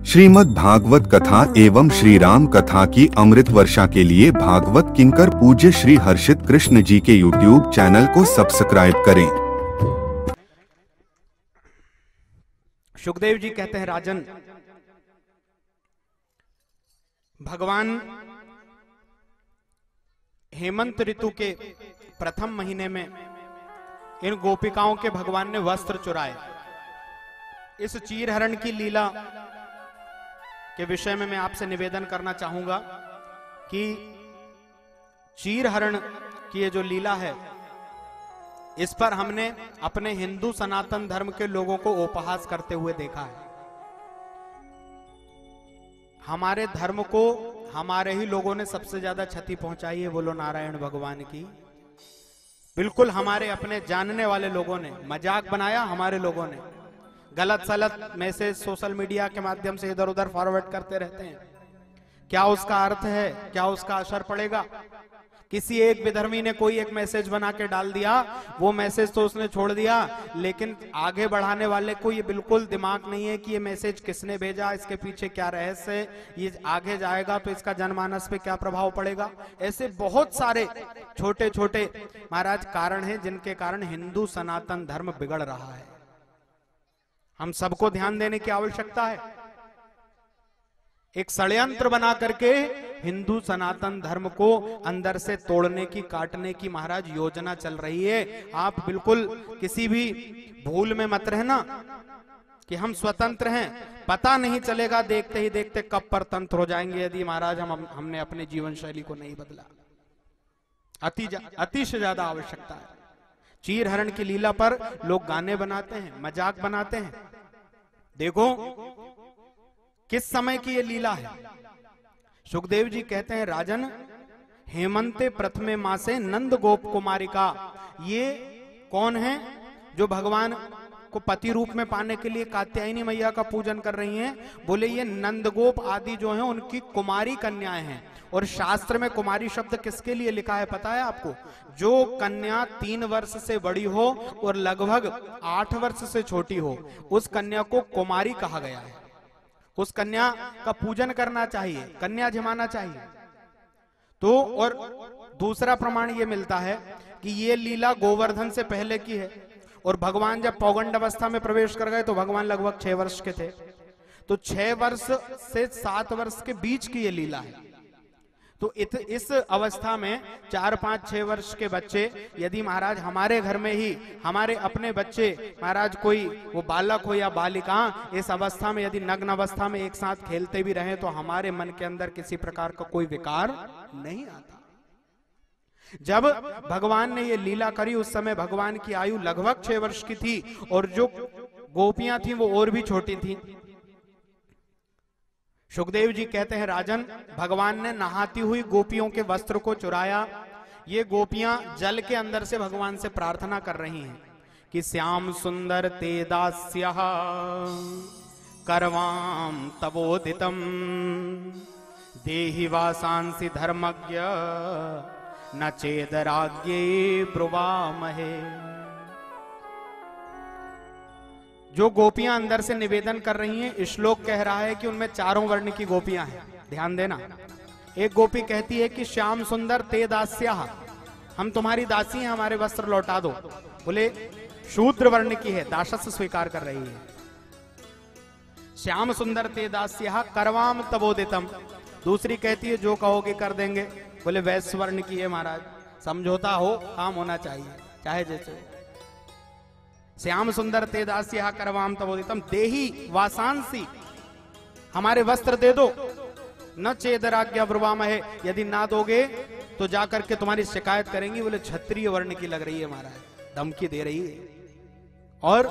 श्रीमद् भागवत कथा एवं श्री राम कथा की अमृत वर्षा के लिए भागवत किंकर पूज्य श्री हर्षित कृष्ण जी के YouTube चैनल को सब्सक्राइब करें। सुखदेव जी कहते हैं, राजन, भगवान हेमंत ऋतु के प्रथम महीने में इन गोपिकाओं के भगवान ने वस्त्र चुराए। इस चीरहरण की लीला के विषय में मैं आपसे निवेदन करना चाहूंगा कि चीरहरण की ये जो लीला है, इस पर हमने अपने हिंदू सनातन धर्म के लोगों को उपहास करते हुए देखा है। हमारे धर्म को हमारे ही लोगों ने सबसे ज्यादा क्षति पहुंचाई है। बोलो नारायण भगवान की। बिल्कुल हमारे अपने जानने वाले लोगों ने मजाक बनाया। हमारे लोगों ने गलत सलत मैसेज सोशल मीडिया के माध्यम से इधर उधर फॉरवर्ड करते रहते हैं। क्या उसका अर्थ है? क्या उसका असर पड़ेगा? किसी एक विधर्मी ने कोई एक मैसेज बना के डाल दिया, वो मैसेज तो उसने छोड़ दिया, लेकिन आगे बढ़ाने वाले को ये बिल्कुल दिमाग नहीं है कि ये मैसेज किसने भेजा, इसके पीछे क्या रहस्य है, ये आगे जाएगा तो इसका जनमानस पे क्या प्रभाव पड़ेगा। ऐसे बहुत सारे छोटे छोटे महाराज कारण हैं जिनके कारण हिंदू सनातन धर्म बिगड़ रहा है। हम सबको ध्यान देने की आवश्यकता है। एक षड्यंत्र बना करके हिंदू सनातन धर्म को अंदर से तोड़ने की, काटने की महाराज योजना चल रही है। आप बिल्कुल किसी भी भूल में मत रहना कि हम स्वतंत्र हैं। पता नहीं चलेगा देखते ही देखते कब परतंत्र हो जाएंगे यदि महाराज हमने अपने जीवन शैली को नहीं बदला। अति से ज्यादा आवश्यकता है। चीरहरण की लीला पर लोग गाने बनाते हैं, मजाक बनाते हैं। देखो किस समय की ये लीला है। सुखदेव जी कहते हैं, राजन, हेमंते प्रथमे मासे नंद गोप कुमारिका। ये कौन है जो भगवान को पति रूप में पाने के लिए कात्यायनी मैया का पूजन कर रही हैं? बोले ये नंदगोप आदि जो हैं उनकी कुमारी कन्याएं हैं। और शास्त्र में कुमारी शब्द किसके लिए लिखा है पता है आपको? जो कन्या 3 वर्ष से बड़ी हो और लगभग 8 वर्ष से छोटी हो, उस कन्या को कुमारी कहा गया है। उस कन्या का पूजन करना चाहिए, कन्या जमाना चाहिए। तो और दूसरा प्रमाण ये मिलता है कि ये लीला गोवर्धन से पहले की है। और भगवान जब पौगंड अवस्था में प्रवेश कर गए तो भगवान लगभग 6 वर्ष के थे। तो 6 वर्ष से 7 वर्ष के बीच की ये लीला है। तो इस अवस्था में 4, 5, 6 वर्ष के बच्चे यदि महाराज हमारे घर में ही हमारे अपने बच्चे महाराज कोई वो बालक हो या बालिका इस अवस्था में यदि नग्न अवस्था में एक साथ खेलते भी रहे तो हमारे मन के अंदर किसी प्रकार का कोई विकार नहीं आता। जब भगवान ने ये लीला करी उस समय भगवान की आयु लगभग 6 वर्ष की थी और जो गोपियां थी वो और भी छोटी थी। सुखदेव जी कहते हैं, राजन, भगवान ने नहाती हुई गोपियों के वस्त्र को चुराया। ये गोपियां जल के अंदर से भगवान से प्रार्थना कर रही हैं कि श्याम सुंदर ते दास्यः करवाम तवोदितम देहि वासांसि धर्मज्ञ न चेदराज्ञे ब्रुवामहे। जो गोपियां अंदर से निवेदन कर रही हैं, श्लोक कह रहा है कि उनमें 4 वर्ण की गोपियां हैं। ध्यान देना। एक गोपी कहती है कि श्याम सुंदर ते दास्याः, हम तुम्हारी दासी हैं, हमारे वस्त्र लौटा दो। बोले शूद्र वर्ण की है, दासत्व स्वीकार कर रही है। श्याम सुंदर ते दास्याः करवाम तवोदितम। दूसरी कहती है जो कहोगे कर देंगे। बोले वैश्य वर्ण की है महाराज, समझौता हो, काम होना चाहिए, चाहे जैसे। श्याम सुंदर ते दास्यः करवाम तवोदितम देहि वासांसि, हमारे वस्त्र दे दो। न चेदराज्ञा ब्रुवामहे, यदि ना दोगे तो जाकर के तुम्हारी शिकायत करेंगी। बोले क्षत्रिय वर्ण की लग रही है महाराज, धमकी दे रही है। और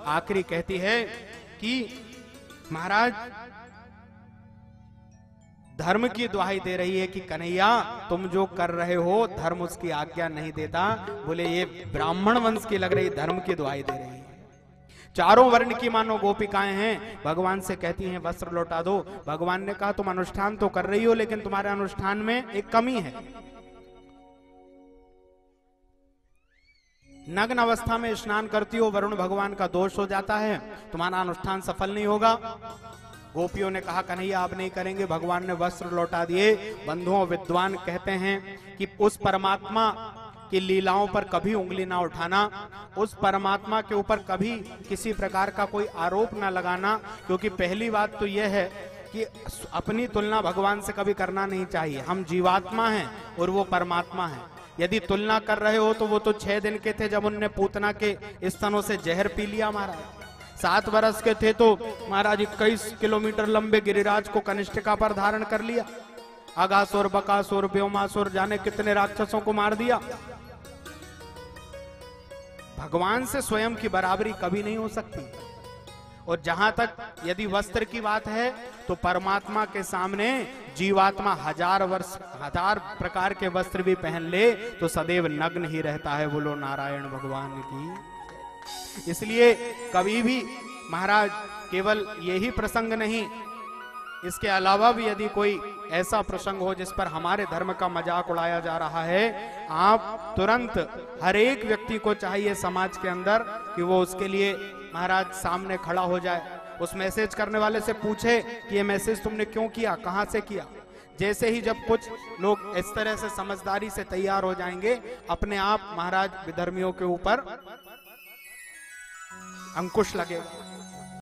आखिरी कहती है कि महाराज धर्म की दुहाई दे रही है कि कन्हैया तुम जो कर रहे हो धर्म उसकी आज्ञा नहीं देता। बोले ये ब्राह्मण वंश की लग रही, धर्म की दुहाई दे रही है। 4 वर्ण की मानो गोपिकाएं हैं, भगवान से कहती हैं वस्त्र लौटा दो। भगवान ने कहा तुम अनुष्ठान तो कर रही हो लेकिन तुम्हारे अनुष्ठान में एक कमी है। नग्न अवस्था में स्नान करती हो, वरुण भगवान का दोष हो जाता है, तुम्हारा अनुष्ठान सफल नहीं होगा। गोपियों ने कहा कन्हैया आप नहीं करेंगे, भगवान ने वस्त्र लौटा दिए। बंधुओं, विद्वान कहते हैं कि उस परमात्मा की लीलाओं पर कभी उंगली ना उठाना, उस परमात्मा के ऊपर कभी किसी प्रकार का कोई आरोप ना लगाना, क्योंकि पहली बात तो यह है कि अपनी तुलना भगवान से कभी करना नहीं चाहिए। हम जीवात्मा हैं और वो परमात्मा है। यदि तुलना कर रहे हो तो वो तो 6 दिन के थे जब उनने पूतना के स्तनों से जहर पी लिया महाराज। 7 वर्ष के थे तो महाराज 21 किलोमीटर लंबे गिरिराज को कनिष्ठिका पर धारण कर लिया। अगासुर, बकासुर, व्योमासुर, जाने कितने राक्षसों को मार दिया। भगवान से स्वयं की बराबरी कभी नहीं हो सकती। और जहां तक यदि वस्त्र की बात है तो परमात्मा के सामने जीवात्मा 1000 वर्ष 1000 प्रकार के वस्त्र भी पहन ले तो सदैव नग्न ही रहता है। बोलो नारायण भगवान की। इसलिए कभी भी महाराज केवल यही प्रसंग नहीं, इसके अलावा भी यदि कोई ऐसा प्रसंग हो जिस पर हमारे धर्म का मजाक उड़ाया जा रहा है, आप तुरंत हर एक व्यक्ति को चाहिए समाज के अंदर कि वो उसके लिए महाराज सामने खड़ा हो जाए। उस मैसेज करने वाले से पूछे कि ये मैसेज तुमने क्यों किया, कहां से किया। जैसे ही जब कुछ लोग इस तरह से समझदारी से तैयार हो जाएंगे, अपने आप महाराज विधर्मियों के ऊपर अंकुश लगेगा।